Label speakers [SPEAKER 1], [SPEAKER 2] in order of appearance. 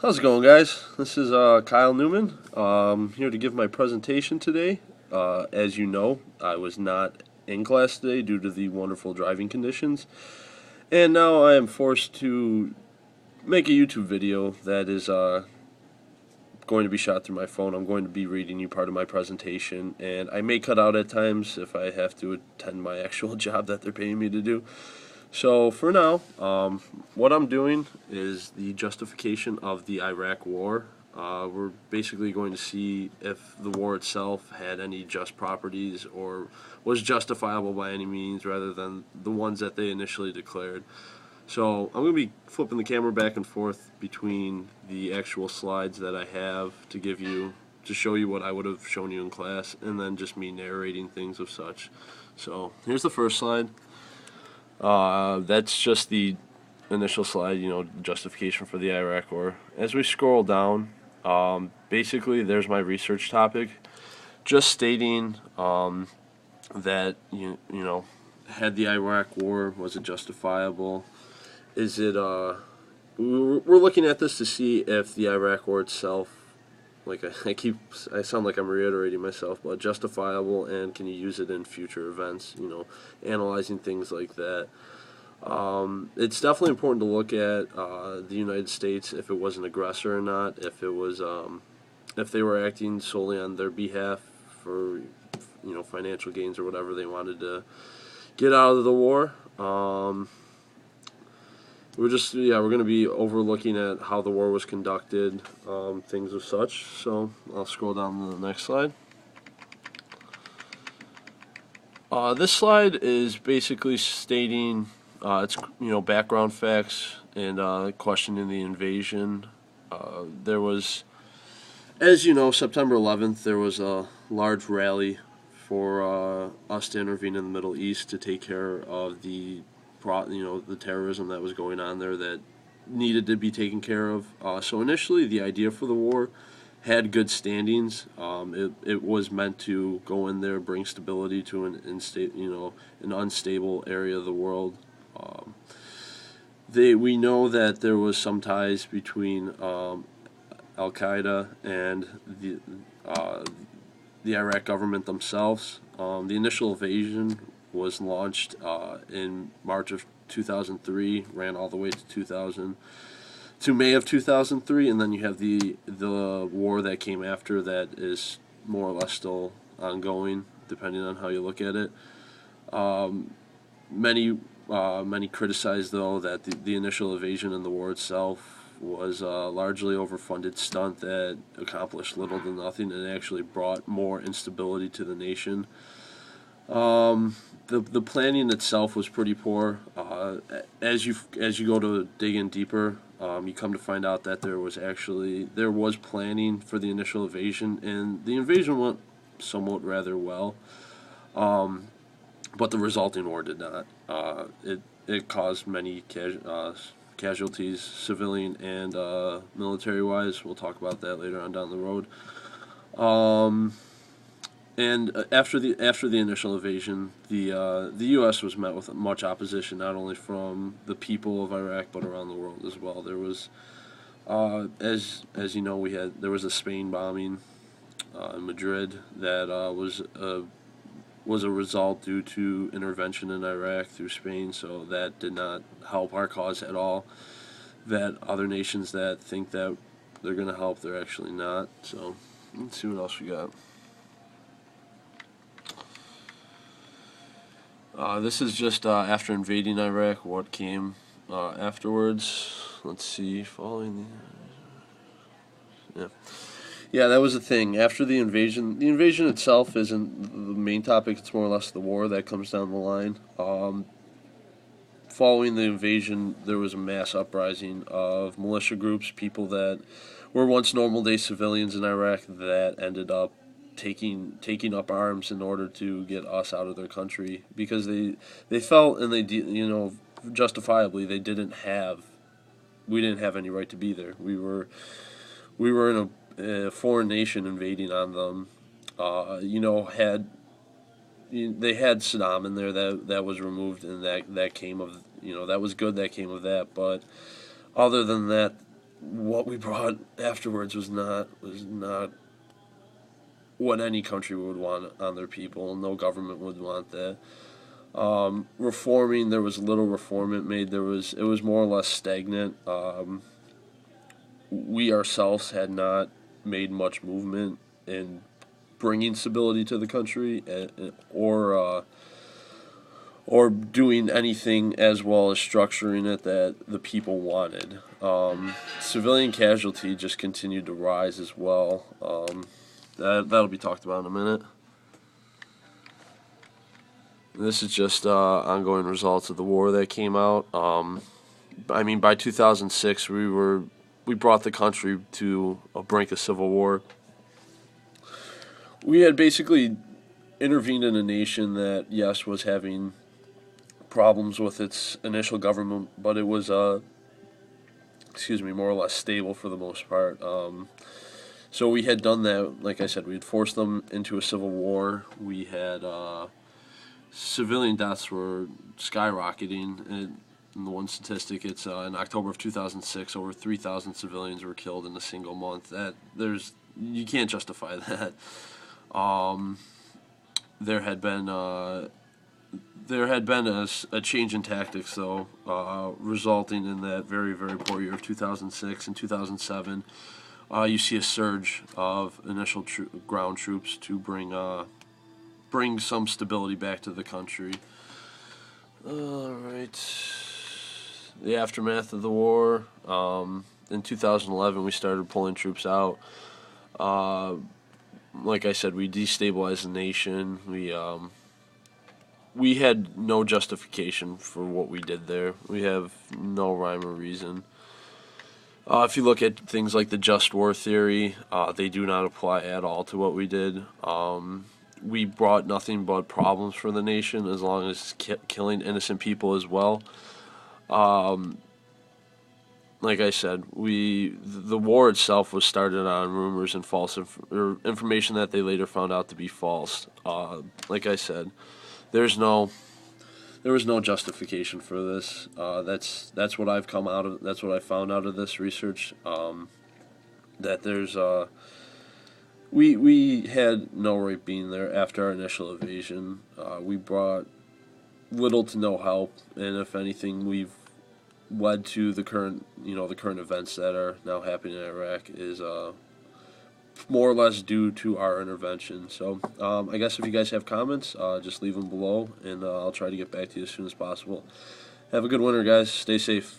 [SPEAKER 1] How's it going, guys? This is Kyle Newman. Here to give my presentation today. As you know, I was not in class today due to the wonderful driving conditions, and now I am forced to make a YouTube video that is going to be shot through my phone. I'm going to be reading you part of my presentation, and I may cut out at times if I have to attend my actual job that they're paying me to do. So for now, what I'm doing is the justification of the Iraq War. We're basically going to see if the war itself had any just properties or was justifiable by any means rather than the ones that they initially declared. So I'm going to be flipping the camera back and forth between the actual slides that I have to show you what I would have shown you in class, and then just me narrating things of such. So here's the first slide. That's just the initial slide, justification for the Iraq War. As we scroll down, basically there's my research topic, just stating that, had the Iraq War, was it justifiable? Is it, we're looking at this to see if the Iraq War itself, like I sound like I'm reiterating myself, but justifiable, and can you use it in future events, analyzing things like that. It's definitely important to look at the United States, if it was an aggressor or not, if it was, if they were acting solely on their behalf for, financial gains or whatever they wanted to get out of the war. We're going to be overlooking at how the war was conducted, things of such. So I'll scroll down to the next slide. This slide is basically stating it's background facts and questioning the invasion. There was, as you know, September 11th. There was a large rally for us to intervene in the Middle East to take care of the terrorism that was going on there that needed to be taken care of. So initially, the idea for the war had good standings. It was meant to go in there, bring stability to an unstable area of the world. We know that there was some ties between Al Qaeda and the Iraq government themselves. The initial invasion was launched in March of 2003, ran all the way to May of 2003, and then you have the war that came after that is more or less still ongoing, depending on how you look at it. Many criticize, though, that the initial invasion and the war itself was a largely overfunded stunt that accomplished little to nothing and actually brought more instability to the nation. The planning itself was pretty poor. As you go to dig in deeper, you come to find out that there was planning for the initial invasion, and the invasion went somewhat rather well. But the resulting war did not. It caused many casualties, civilian and military-wise. We'll talk about that later on down the road. And after the initial invasion, the U.S. was met with much opposition, not only from the people of Iraq but around the world as well. There was, as you know, there was a Spain bombing in Madrid that was a result due to intervention in Iraq through Spain. So that did not help our cause at all. That other nations that think that they're going to help, they're actually not. So let's see what else we got. This is just after invading Iraq, what came afterwards. Let's see, Yeah, that was the thing. After the invasion itself isn't the main topic, it's more or less the war that comes down the line. Following the invasion, there was a mass uprising of militia groups, people that were once normal day civilians in Iraq that ended up taking up arms in order to get us out of their country, because they felt, and justifiably, we didn't have any right to be there. We were in a foreign nation invading on them. They had Saddam in there that was removed, and that came of that was good, that came of that. But other than that, what we brought afterwards was not what any country would want on their people. No government would want that. Reforming, there was little reform it made. It was more or less stagnant. We ourselves had not made much movement in bringing stability to the country, or doing anything as well as structuring it that the people wanted. Civilian casualty just continued to rise as well. That'll be talked about in a minute. This is just ongoing results of the war that came out. By 2006, we brought the country to a brink of civil war. We had basically intervened in a nation that, yes, was having problems with its initial government, but it was, more or less stable for the most part. So we had done that. Like I said, we had forced them into a civil war. We had civilian deaths were skyrocketing. In the one statistic, it's in October of 2006, over 3,000 civilians were killed in a single month. You can't justify that. There had been a change in tactics, though, resulting in that very, very poor year of 2006 and 2007. You see a surge of initial ground troops to bring some stability back to the country. All right. The aftermath of the war. In 2011, we started pulling troops out. Like I said, we destabilized the nation. We had no justification for what we did there. We have no rhyme or reason. If you look at things like the just war theory, they do not apply at all to what we did. We brought nothing but problems for the nation, as long as killing innocent people as well. Like I said, the war itself was started on rumors and false information that they later found out to be false. Like I said, there was no justification for this. That's what I've come out of. That's what I found out of this research. That there's we had no right being there after our initial invasion. We brought little to no help, and if anything, we've led to the current events that are now happening in Iraq is more or less due to our intervention. So I guess if you guys have comments, just leave them below, and I'll try to get back to you as soon as possible. Have a good winter, guys. Stay safe.